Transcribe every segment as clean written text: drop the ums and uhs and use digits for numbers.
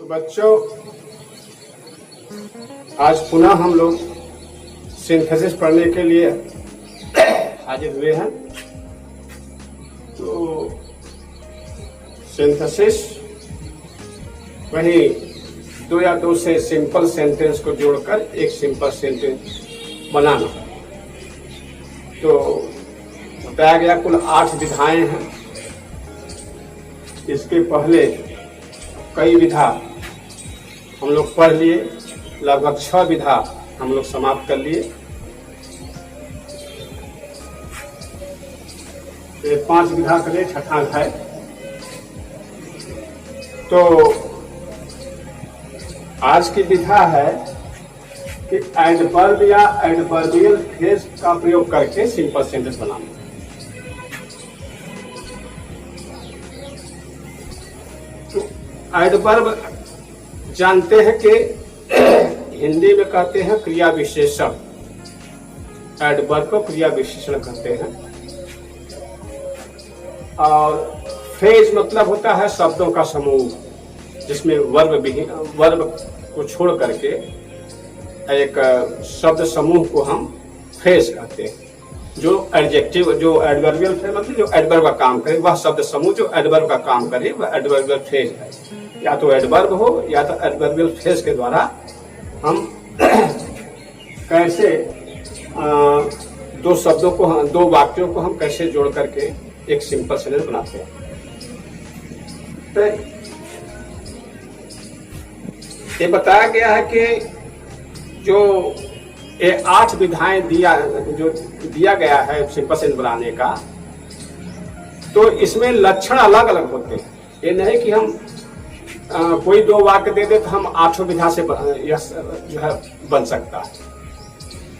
बच्चों, आज पुनः हम लोग सिंथेसिस पढ़ने के लिए हाजिर हुए हैं। तो सिंथेसिस वही दो या दो से सिंपल सेंटेंस को जोड़कर एक सिंपल सेंटेंस बनाना। तो बताया गया कुल 8 विधाएं हैं। इसके पहले कई विधा हम लोग पढ़ लिए, लगभग 6 विधा हम लोग समाप्त कर लिए। 5 विधा के लिए छठा है। तो आज की विधा है कि एडवर्ब या एडवर्बियल फ्रेज का प्रयोग करके सिंपल सेंटेंस बनाना। तो एडवर्ब जानते हैं कि हिंदी में कहते हैं क्रिया विशेषण। एडवर्ब को क्रिया विशेषण कहते हैं। और फ्रेज मतलब होता है शब्दों का समूह, जिसमें वर्ब को छोड़ करके एक शब्द समूह को हम फ्रेज कहते हैं। जो एडजेक्टिव, जो एडवर्बियल फ्रेज मतलब जो एडवर्ब का काम करे, वह शब्द समूह जो एडवर्ब का काम करे वह एडवर्बियल फ्रेज है। या तो एडवर्ब हो या तो एडवर्बियल फ्रेज के द्वारा हम कैसे दो शब्दों को, दो वाक्यों को हम कैसे जोड़ करके एक सिंपल सेंटेंस बनाते हैं। तो ये बताया गया है कि जो ये 8 विधाएं दिया गया है सिंपल सेंटेंस बनाने का, तो इसमें लक्षण अलग अलग होते हैं। ये नहीं कि हम कोई 2 वाक्य दे दे तो हम 8 विधा से जो है बन सकता है।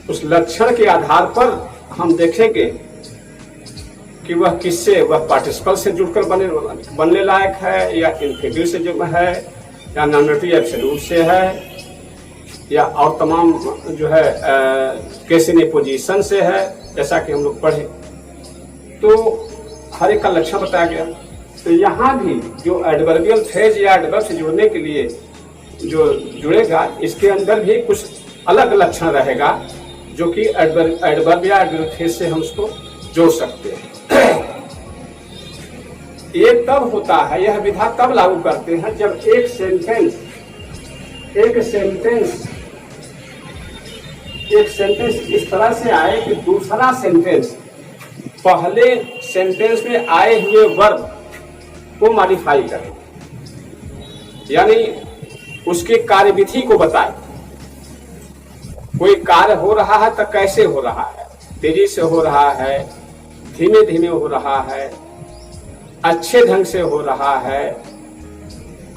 उस लक्षण के आधार पर हम देखेंगे कि वह किससे, वह पार्टिसिपल से जुड़कर बनने लायक है, या इंफिनिटिव से जो है, या नॉमिनेटिव एब्सोल्यूट से है, या और तमाम जो है केस इन पोजीशन से है, जैसा कि हम लोग पढ़े। तो हर एक का लक्षण बताया गया। तो यहाँ भी जो एडवर्बियल फ्रेज या एडवर्ब से जुड़ने के लिए जो जुड़ेगा, इसके अंदर भी कुछ अलग लक्षण रहेगा, जो कि एडवर्ब या एडवर्ब फ्रेज से हम उसको जोड़ सकते हैं। ये तब होता है, यह विधा तब लागू करते हैं जब एक सेंटेंस इस तरह से आए कि दूसरा सेंटेंस पहले सेंटेंस में आए हुए वर्ब को मॉडिफाई करे, यानी उसके कार्यविधि को बताए। कोई कार्य हो रहा है तो कैसे हो रहा है, तेजी से हो रहा है, धीमे धीमे हो रहा है, अच्छे ढंग से हो रहा है,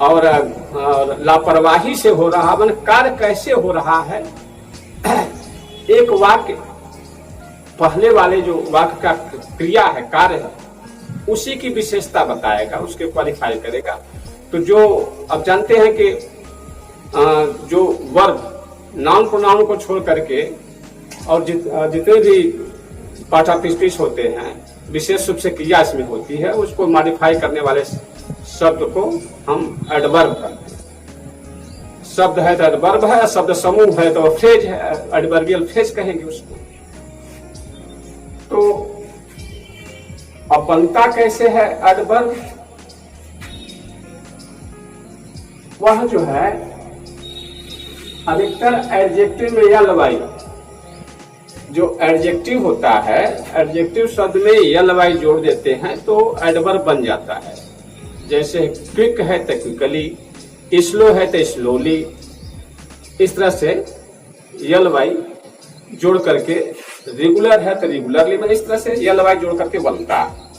और लापरवाही से हो रहा है, कार्य कैसे हो रहा है। एक वाक्य पहले वाले जो वाक्य का क्रिया है, कार्य है, उसी की विशेषता बताएगा, उसके क्वालिफाई करेगा। तो जो अब जानते हैं कि जो वर्ब नाउन प्रोनाउन को छोड़ करके और जितने भी पार्टिसिपल्स होते हैं, विशेष रूप से क्रिया इसमें होती है, उसको मॉडिफाई करने वाले शब्द को हम एडवर्ब कहते हैं। शब्द है तो एडवर्ब है, शब्द समूह है तो फ्रेज है, एडवर्बियल फ्रेज कहेंगे उसको। तो अब बनता कैसे है एडवर्ब? वह जो है अधिकतर एडजेक्टिव में यल वाई, जो एडजेक्टिव होता है, एडजेक्टिव शब्द में यल वाई जोड़ देते हैं तो एडवर्ब बन जाता है। जैसे क्विक है तो क्विकली, स्लो है तो स्लोली, इस तरह से यल वाई जोड़ करके, रेगुलर है तो रेगुलरली, मतलब इस तरह से यल वाई जोड़ करके बनता है।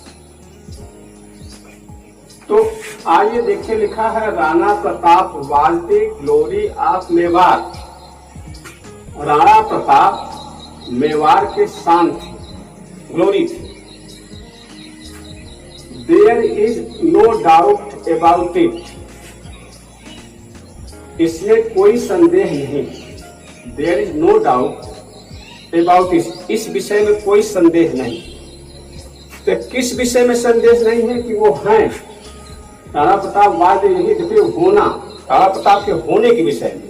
तो आइए देखिए, लिखा है Rana Pratap was the glory of Mewar. Rana Pratap Mewar के शान थे, ग्लोरी थी। There is no doubt about it, इसमें कोई संदेह नहीं। There is no doubt about it, इस विषय में कोई संदेह नहीं। तो किस विषय में संदेह नहीं है कि वो हैं? राणा प्रताप वाद यही देखिए, होना राणा प्रताप के होने के विषय में,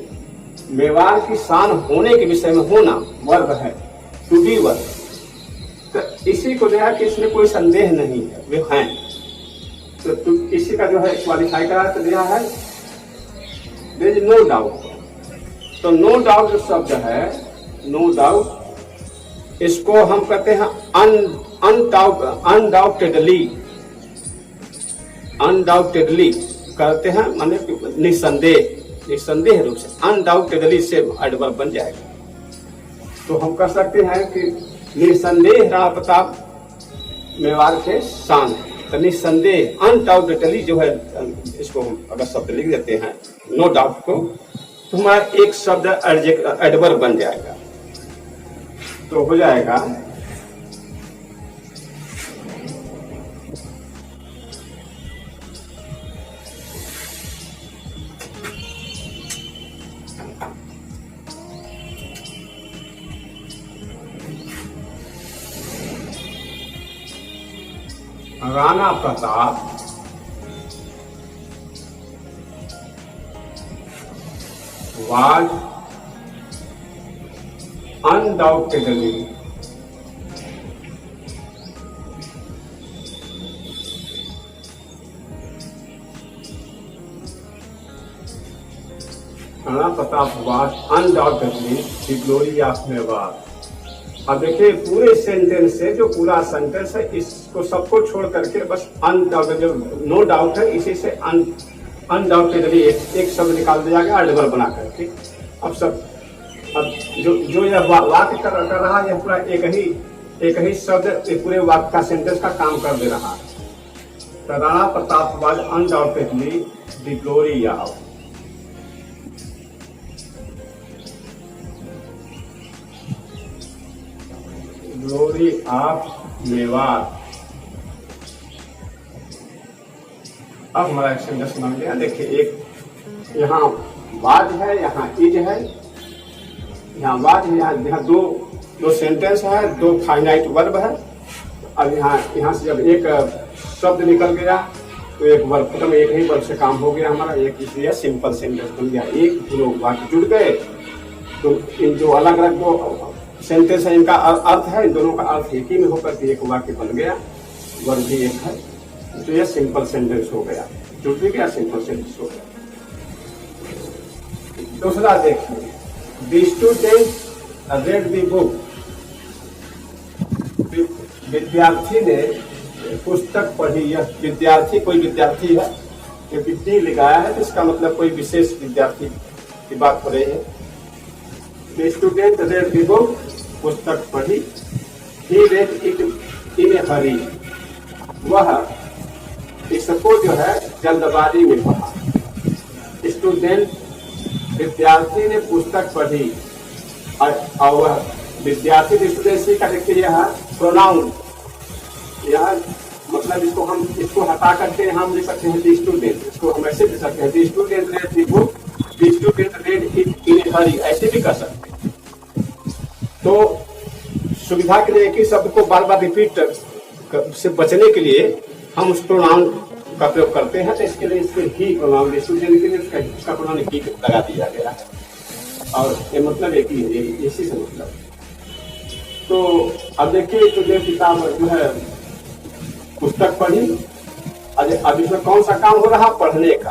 मेवाड़ की शान होने के विषय में होना वर्ब है, टू बी वर्ब। तो इसी को जो है कि इसमें कोई संदेह नहीं है, वे हैं। तो इसी का जो है क्वालिफाई करा तो दिया है देयर इज नो डाउट। तो नो डाउट जो शब्द है, नो डाउट, इसको हम कहते हैं अनडाउटेडली, अनडाउटेडली कहते हैं, माने निसंदेह, निसंदेह रूप से, अनडाउटेडली से एडवर्ब बन जाएगा। तो हम कह सकते हैं कि निसंदेह राणा प्रताप मेवाड़ के शान है। तो निसंदेह, अनडाउटेडली जो है, इसको हम अगर शब्द लिख देते हैं नो डाउट को, तो हमारा एक शब्द एडवर्ब बन जाएगा। तो हो जाएगा Rana Pratap was undoubtedly Rana Pratap was undoubtedly the glory of Mewar. अब देखिए पूरे सेंटेंस से, जो पूरा सेंटेंस है, इसको सबको छोड़ करके बस अनडाउटेड, जो नो डाउट है, इसी से अनडाउटेडली एक शब्द निकाल दिया गया एडवर्ब बना करके। अब जो यह वाक्य कर रहा है, यह पूरा एक ही शब्द पूरे वाक्य का, सेंटेंस का काम कर दे रहा है। तो Rana Pratap was undoubtedly the glory of, glory of Mewar. अब हमारा एक्शन समझ लिया। देखिए, एक यहाँ वाज है, यहाँ इज है, यहाँ वाज है, यहाँ दो सेंटेंस है, दो फाइनाइट वर्ब है। अब यहाँ से जब एक शब्द निकल गया तो एक वर्ब खत्म, एक ही वर्ब से काम हो गया हमारा, एक इसलिए सिंपल सेंटेंस बन गया। एक दो वाक्य जुड़ गए, तो इन जो अलग अलग दो सेंटेंस है, इनका अर्थ है, इन दोनों का अर्थ एक ही में होकर के एक वाक्य बन गया, वर्ब भी एक है, तो यह सिंपल सेंटेंस हो गया, जुड़ भी गया, सिंपल सेंटेंस हो गया। दूसरा देखिए, the student read the book, विद्यार्थी ने पुस्तक पढ़ी। यह विद्यार्थी कोई विद्यार्थी है, क्योंकि टी लगाया है, तो इसका मतलब कोई विशेष विद्यार्थी की बात हो रही है। The student read the book, पुस्तक पढ़ी। ही रेड इट इन ए हरी, वह इसको जो है जल्दबाजी में पढ़ा। स्टूडेंट विद्यार्थी ने पुस्तक पढ़ी, और वह विद्यार्थी स्टूडेंट का देखिए यह प्रोनाउन, यह मतलब इसको हटा करके हम लिख सकते हैं द स्टूडेंट, इसको हम ऐसे लिख सकते हैं the student read the book, the student read it in a hurry, ऐसे भी कर सकते हैं। तो सुविधा के लिए एक ही शब्द को बार बार रिपीट से बचने के लिए हम उस प्रोनाउन का प्रयोग करते हैं। तो इसके लिए इसके ही प्रोनाउन, स्टूडेंट के लिए उसका प्रोनाउन ही लगा दिया गया है, और ये मतलब एक ही है, इसी से मतलब। तो अब देखिए, तो जो किताब जो है पुस्तक पढ़ी, अब इसमें कौन सा काम हो रहा, पढ़ने का।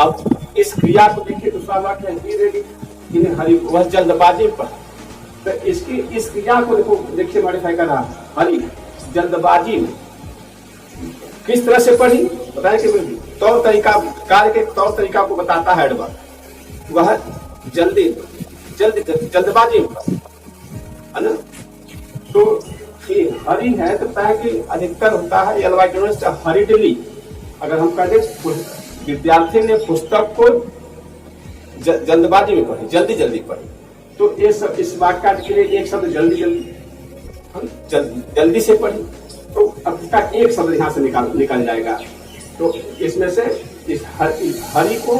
अब इस क्रिया को देखिए, दूसरा वाक्य है हरी, वह जल्दबाजी में पढ़ा। तो इस क्रिया को देखिए मॉडिफाई कर रहा, हरी जल्दबाजी में किस तरह से पढ़ी, बताया कि तौर तरीका, कार्य के तौर तरीका को बताता है एडवर्ब। वह जल्दबाजी में पढ़ी, है ना। तो हरी है, तो है कि अधिकतर होता है एलवाइटोनस हरीडली। अगर हम कहते विद्यार्थी ने पुस्तक को जल्दबाजी में पढ़ी, जल्दी पढ़ी, तो ये सब इस वाक्य के लिए एक शब्द जल्दी से पढ़ी, तो अब इसका एक शब्द यहाँ से निकल जाएगा। तो इसमें से इस हरी को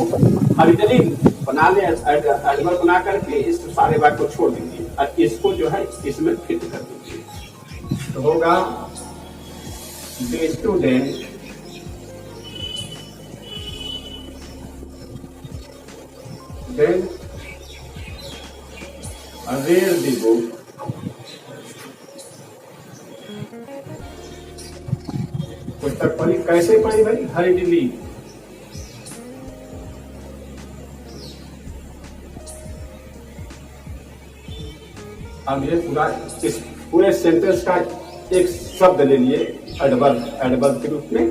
हरिजली बना ले, एडवर्ब बना करके इस सारे वाक्य को छोड़ दीजिए, और इसको जो है इसमें फिट कर दीजिए। तो होगा the student then read the book. पुस्तक पढ़ी, कैसे पढ़ी भाई? हरिडली। अब ये पूरा इस पूरे सेंटेंस का एक शब्द ले लिए एडवर्ब के रूप में।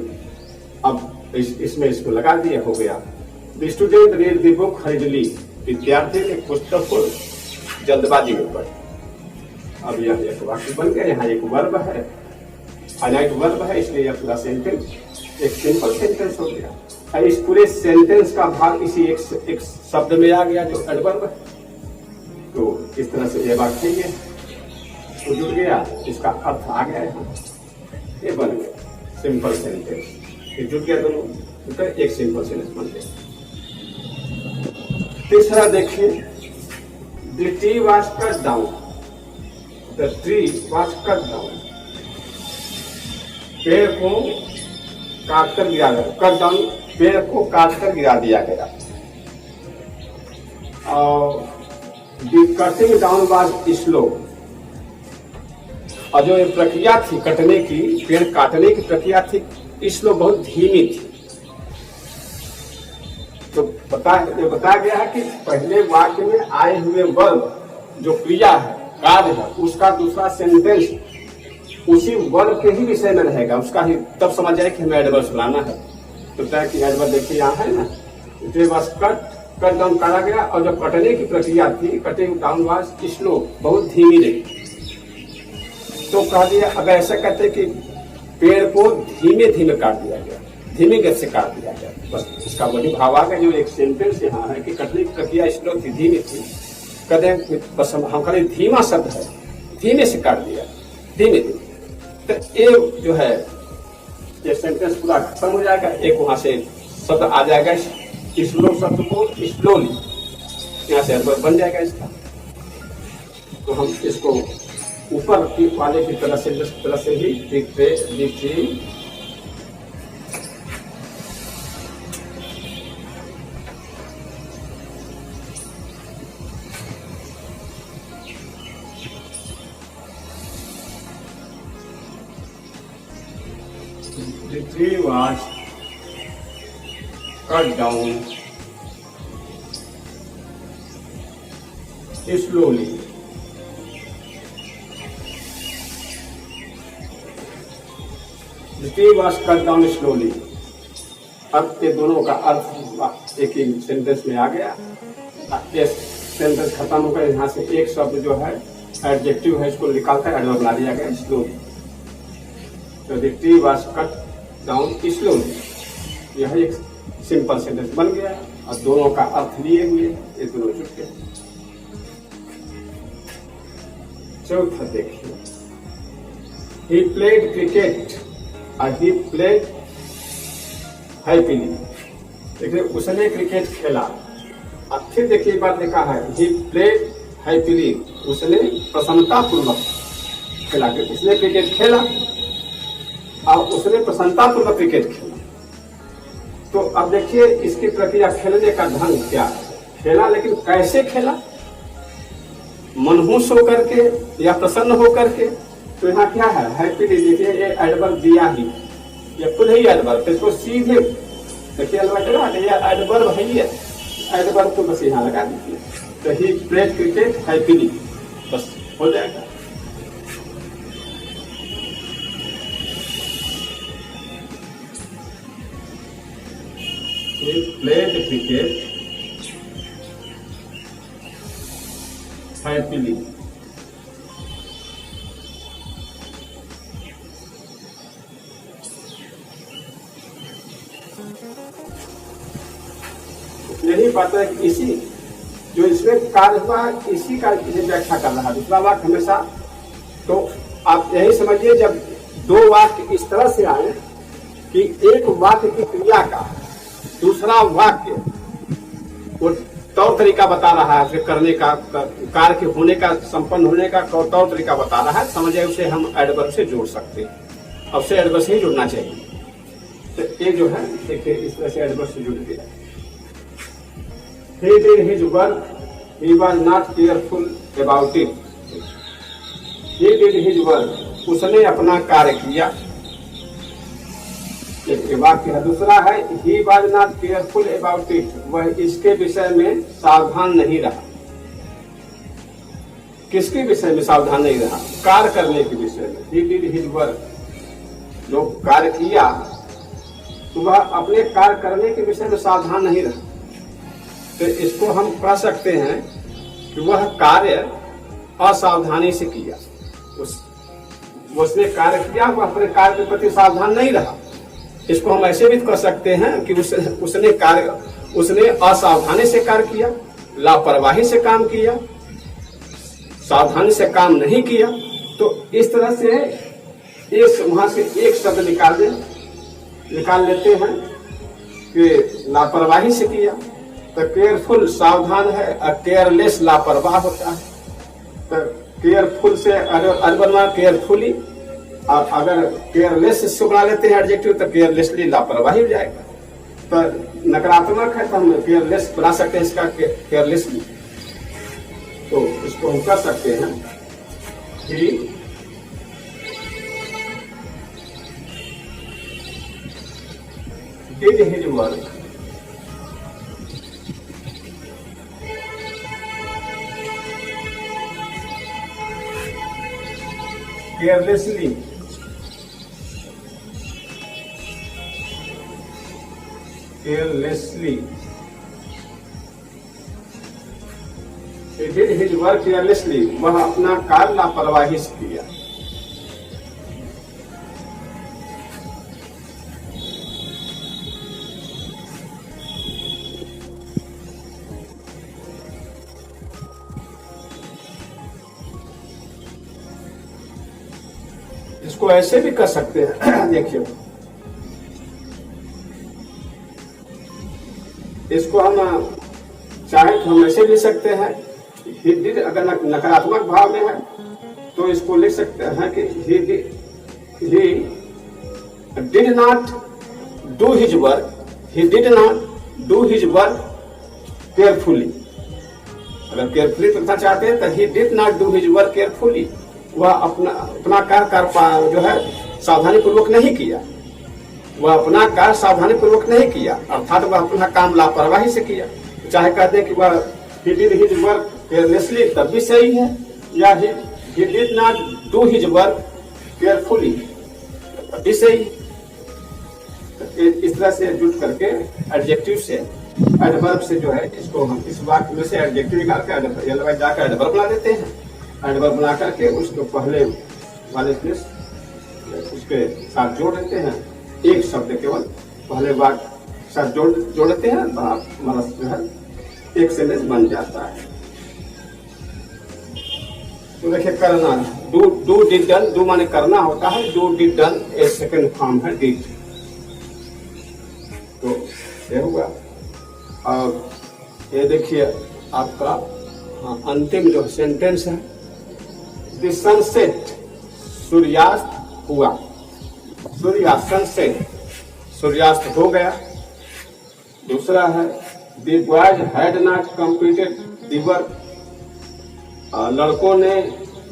अब इसमें इसको लगा दिया, हो गया। The student read the book हरिडली। विद्यार्थी ने पुस्तक को जल्दबाजी में पढ़ी। अब यह एक वाक्य बन गया। यहाँ एक वर्ब है, फाइनाइट वर्ब है, इसलिए यह पूरा सेंटेंस एक सिंपल सेंटेंस हो गया। और इस पूरे सेंटेंस का भाग इसी एक शब्द में आ गया जो एडवर्ब है। तो इस तरह से ये वाक्य ये तो जुड़ गया, इसका अर्थ आ गया है, ये बन गया सिंपल सेंटेंस। ये जुड़ गया दोनों, तो एक सिंपल सेंटेंस बन गया। तीसरा देखिए, the tree was cut down. The tree was cut down, पेड़ को काटकर गिरा गया। कट डाउन, पेड़ को काटकर गिरा दिया गया। और the cutting down was slow. और जो ये प्रक्रिया थी कटने की, पेड़ काटने की प्रक्रिया थी, स्लो, बहुत धीमी थी। तो बताया गया है कि पहले वाक्य में आए हुए वर्ब जो क्रिया है, कार्य है, उसका दूसरा सेंटेंस उसी वर्ब के ही विषय में रहेगा, उसका ही, तब समझ जाए कि हमें एडवर्ब लाना है। तो क्या कि एडवर्ब देखिए यहाँ है ना, इट वाज कट डाउन काटा गया। और जो कटने की प्रक्रिया थी, कटिंग डाउन वाज स्लो, बहुत धीमी रही। तो कह दिया, अब ऐसा कहते कि पेड़ को धीमे धीमे काट दिया गया, धीमे गति से काट दिया गया। बस इसका वही भाव आ गया। जो एक सेंटेंस यहाँ है कि कटने की प्रक्रिया स्लो थी, धीमी थी, कहते बस हम कहें धीमा शब्द है, धीमे से काट दिया, धीमे धीमे। तो ये जो है ये सेंटेंस पूरा खत्म हो जाएगा। एक वहां से शब्द आ जाएगा, स्लो शब्द को स्लोली, यहाँ से एडवर्ब बन जाएगा इसका। तो हम इसको ऊपर की वाले की तरह से जिस तरह से ही लिखते The tree was cut down slowly. The tree was cut down slowly. अब ये दोनों का अर्थ एक ही सेंटेंस में आ गया। ये सेंटेंस खत्म होकर यहाँ से एक शब्द जो है एडजेक्टिव है, इसको निकालकर एडवर्ब ला दिया गया, स्लोली। तो the tree was cut down slowly, यह एक सिंपल सेंटेंस बन गया और दोनों का अर्थ लिए हुए ये दोनों जुड़ गए। चौथा देखिए, he played cricket और he played happily। देखिए उसने क्रिकेट खेला। अब फिर देखिए बात लिखा है he played happily, उसने प्रसन्नता पूर्वक खेला। उसने क्रिकेट खेला और उसने प्रसन्नता पूर्वक क्रिकेट खेला। तो अब देखिए इसकी प्रक्रिया, खेलने का ढंग क्या है। खेला, लेकिन कैसे खेला, मनहूस होकर के या प्रसन्न होकर के। तो यहाँ क्या है, हैप्पीली। देखिए ये एडवर्ब दिया ही, ये खुद ही एडवर्ब, इसको सीधे देखिए एडवर्ब है ही, एडवर्ब को बस यहाँ लगा दीजिए। तो ही प्लेड क्रिकेट हैप्पीली, बस हो जाएगा। He played cricket happily. यही बात है कि इसी जो इसमें कार्य हुआ, इसी का व्याख्या कर रहा है दूसरा वाक्य हमेशा। तो आप यही समझिए, जब दो वाक्य इस तरह से आए कि एक वाक्य की क्रिया का दूसरा वाक्य वो तौर तरीका बता रहा है, करने का, कार्य के होने का, संपन्न होने का तौर तरीका बता रहा है, समझे, उसे हम एडवर्ब से जोड़ सकते हैं। अब से एडवर्ब से ही जुड़ना चाहिए। तो ये जो है देखिए इस तरह से एडवर्ब से जुड़ गया। he did his work, he was not careful about it. He did his work, उसने अपना कार्य किया। एक वाक्य है। दूसरा है he was not careful about it, वह इसके विषय में सावधान नहीं रहा। किसके विषय में सावधान नहीं रहा? कार्य करने के विषय में। he did his work, जो कार्य किया तो वह अपने कार्य करने के विषय में सावधान नहीं रहा। तो इसको हम कह सकते हैं कि वह कार्य असावधानी से किया। उसने कार्य किया, वह अपने कार्य के प्रति सावधान नहीं रहा। इसको हम ऐसे भी कह सकते हैं कि उसने असावधानी से कार्य किया, लापरवाही से काम किया, सावधानी से काम नहीं किया। तो इस तरह से वहां से एक शब्द निकाल लेते हैं कि लापरवाही से किया। तो केयरफुल सावधान है, और केयरलेस लापरवाह होता है। तो केयरफुल से बनवा केयरफुली, और अगर केयरलेस से बना लेते हैं एडजेक्टिव तो केयरलेसली लापरवाही हो जाएगा। तो नकारात्मक है तो हम केयरलेस बना सकते हैं इसका केयरलेसली। तो इसको हम कर सकते हैं कि did his work carelessly, he did his work carelessly, वह अपना कार्य लापरवाही से किया। इसको ऐसे भी कर सकते हैं। देखिए, इसको हम चाहे तो हम ऐसे लिख सकते हैं। अगर नकारात्मक भाव में है तो इसको लिख सकते हैं कि he did not do his work, he did not do his work carefully। अगर केयरफुली लिखना चाहते हैं तो he did not do his work carefully, वह अपना कार्य जो है सावधानी पूर्वक नहीं किया। वह अपना कार्य सावधानी पूर्वक नहीं किया, अर्थात वह अपना काम लापरवाही से किया। चाहे कहते हैं कि वह he did his work carelessly, तब भी सही है, या he did not do his work carefully, तब भी सही। इस तरह से जुट करके एडजेक्टिव से एडवर्ब से जो है इसको हम इस वाक्य में से एडजेक्टिव निकाल के जाकर एडवर्ब बना देते हैं। एडवर्ब बना करके उसको पहले वाले प्लेस उसके साथ जोड़ देते हैं। एक शब्द केवल पहले वाक्य साथ जोड़ देते हैं, हमारा जो है एक सेंटेंस बन जाता है। तो देखिए, करना डू डिड डन, डू माने करना होता है, do did done A second form है डिड। तो ये हुआ। और ये देखिए आपका अंतिम जो सेंटेंस है, द सनसेट, सूर्यास्त हुआ। सूर्यास्त, सनसेट, सूर्यास्त हो गया। दूसरा है the boys had not completed the work, लड़कों ने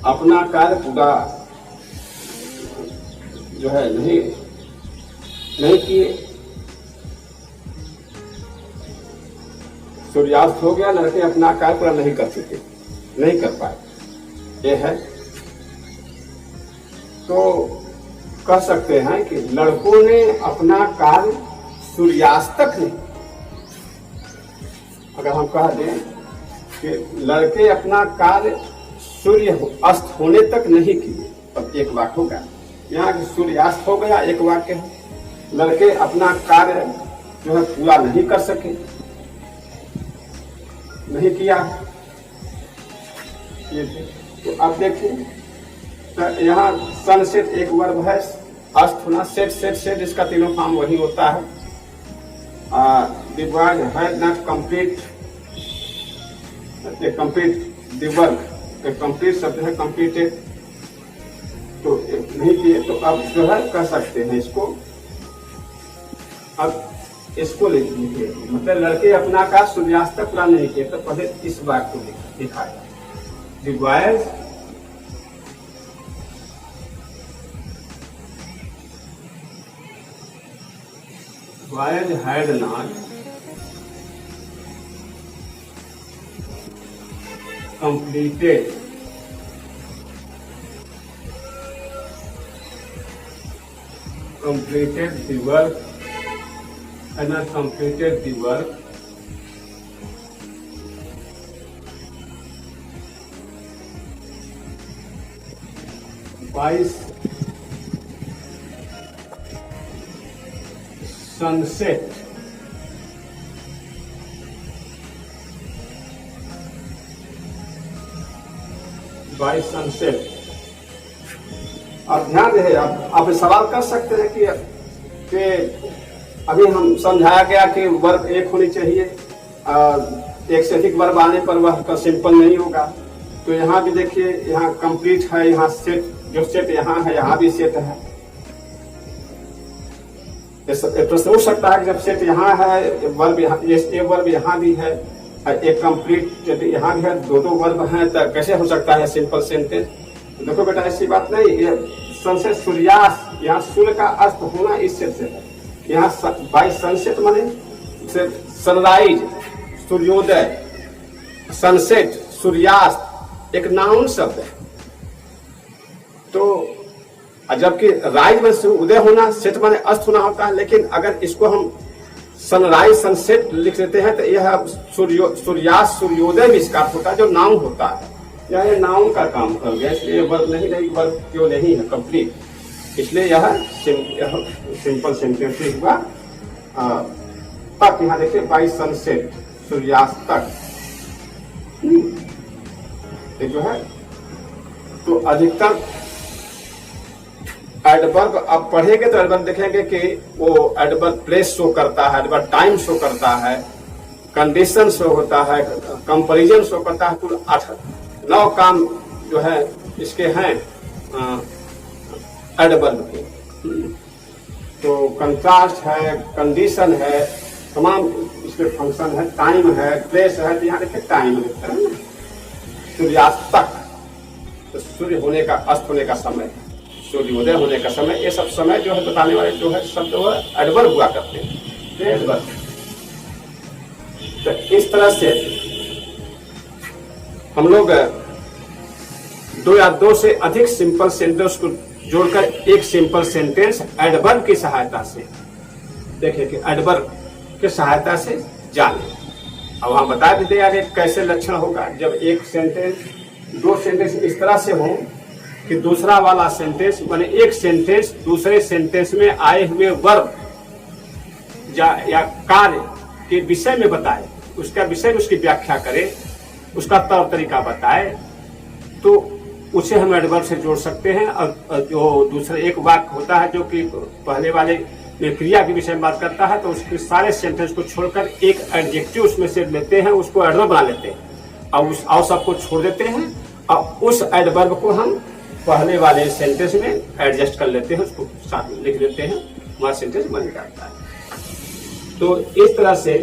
अपना कार्य पूरा जो है नहीं किए। सूर्यास्त हो गया, लड़के अपना कार्य पूरा नहीं कर सके, नहीं कर पाए, ये है। तो कह सकते हैं कि लड़कों ने अपना कार्य सूर्यास्त तक नहीं। अगर हम कह दें कि लड़के अपना कार्य सूर्य अस्त होने तक नहीं किए, तब एक वाक्य होगा। यहाँ की सूर्यास्त हो गया, एक वाक्य है। लड़के अपना कार्य जो है पूरा नहीं कर सके, नहीं किया। तो अब देखिए, तो यहाँ सनसेट एक वर्ब है, अस्त होना, सेट सेट सेट, इसका तीनों फॉर्म वही होता है। The boys had not complete the work, complete शब्द है कंप्लीटेड, तो नहीं किए। तो अब जो है कह सकते हैं इसको, अब इसको लिखिए, मतलब लड़के अपना का सूर्यास्त तक पूरा नहीं किए तो पहले इस वाक्य को दिखाएगा। The boys had not completed the work and not completed the work by sunset अब ध्यान रहे, आप सवाल कर सकते हैं कि अभी हम समझाया गया कि वर्ब एक होनी चाहिए, एक से अधिक वर्ब आने पर वह सिंपल नहीं होगा। तो यहाँ भी देखिए, यहाँ कंप्लीट है, यहाँ सेट, जो सेट यहाँ है यहाँ भी सेट है। प्रश्न उठ सकता है कि जब सेट यहाँ है, वर्ब एक वर्ब यहाँ भी है, एक कंप्लीट यहाँ भी है, दो वर्ब हैं, तो कैसे हो सकता है सिंपल सेंटेंस? देखो बेटा, ऐसी बात नहीं। ये सनसेट, सूर्यास्त, यहाँ सूर्य का अस्त होना इस सेट से है। यहाँ बाई सनसेट माने सनराइज, सूर्योदय, सनसेट, सूर्यास्त एक नाउन शब्द है। तो जबकि राइज में उदय होना, सेट माने अस्त होना होता है, लेकिन अगर इसको हम सनराइज सनसेट लिख देते हैं तो यह सूर्यास्त सूर्योदय भी इसका होता है, जो नाउन होता है। यह नाउन का काम कर गया, इसलिए वर्ब नहीं रहेगी, वर्ब क्यों नहीं है कंप्लीट, इसलिए यह सिंपल सेंटेंस हुआ। तक यहाँ देखिए, बाई सनसेट, सूर्यास्त तक जो है। तो अधिकतर एडवर्ब आप पढ़ेंगे तो एडवर्ब देखेंगे कि वो एडवर्ब प्लेस शो करता है, एडवर्ब टाइम शो करता है, कंडीशन शो होता है, कंपैरिजन शो करता है। कुल 9 काम जो है इसके हैं एडवर्ब के। तो कंट्रास्ट है, कंडीशन है, तमाम इसके फंक्शन है, टाइम है, प्लेस है। तो यहाँ देखिए टाइम लिखते हैं, सूर्यास्त तक, तो सूर्य होने का, अस्त होने का समय, सूर्योदय होने का समय, ये सब समय जो है बताने वाले जो है शब्द वो एडवर्ब हुआ करते हैं, एडवर्ब। तो इस तरह से हम लोग 2 या 2 से अधिक सिंपल सेंटेंस को जोड़कर एक सिंपल सेंटेंस एडवर्ब की सहायता से, देखिए कि एडवर्ब की सहायता से जाने। अब हम बता देते हैं आगे कैसे लक्षण होगा जब एक सेंटेंस, 2 सेंटेंस इस तरह से हो कि दूसरा वाला सेंटेंस माने एक सेंटेंस दूसरे सेंटेंस में आए हुए वर्ब या कार्य के विषय में बताए, उसका विषय में उसकी व्याख्या करे, उसका तौर तरीका बताए, तो उसे हम एडवर्ब से जोड़ सकते हैं। और जो दूसरा एक वाक्य होता है जो कि पहले वाले में क्रिया के विषय में बात करता है, तो उसके सारे सेंटेंस को छोड़कर एक एडजेक्टिव उसमें से लेते हैं, उसको एडवर्ब बना लेते हैं, और सबको छोड़ देते हैं, और उस एडवर्ब को हम पहले वाले सेंटेंस में एडजस्ट कर लेते हैं, उसको साथ में लिख देते हैं, हमारा सेंटेंस बन जाता है। तो इस तरह से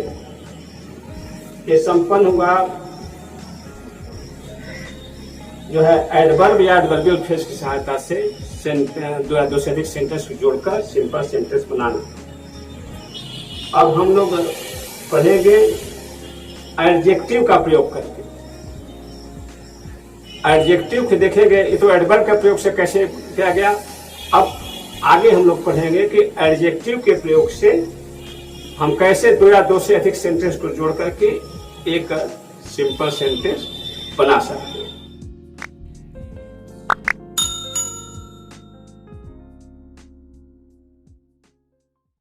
ये संपन्न हुआ जो है एडवर्ब या एडवर्बियल फ्रेज की सहायता से 2 या 2 से अधिक सेंटेंस को जोड़कर सिंपल सेंटेंस बनाना। अब हम लोग पढ़ेंगे एडजेक्टिव का प्रयोग करके। एडजेक्टिव के देखेंगे, ये तो एडवर्ब के प्रयोग से कैसे किया गया। अब आगे हम लोग पढ़ेंगे कि एडजेक्टिव के प्रयोग से हम कैसे 2 या 2 से अधिक सेंटेंस को जोड़ करके एक सिंपल सेंटेंस बना सकते हैं।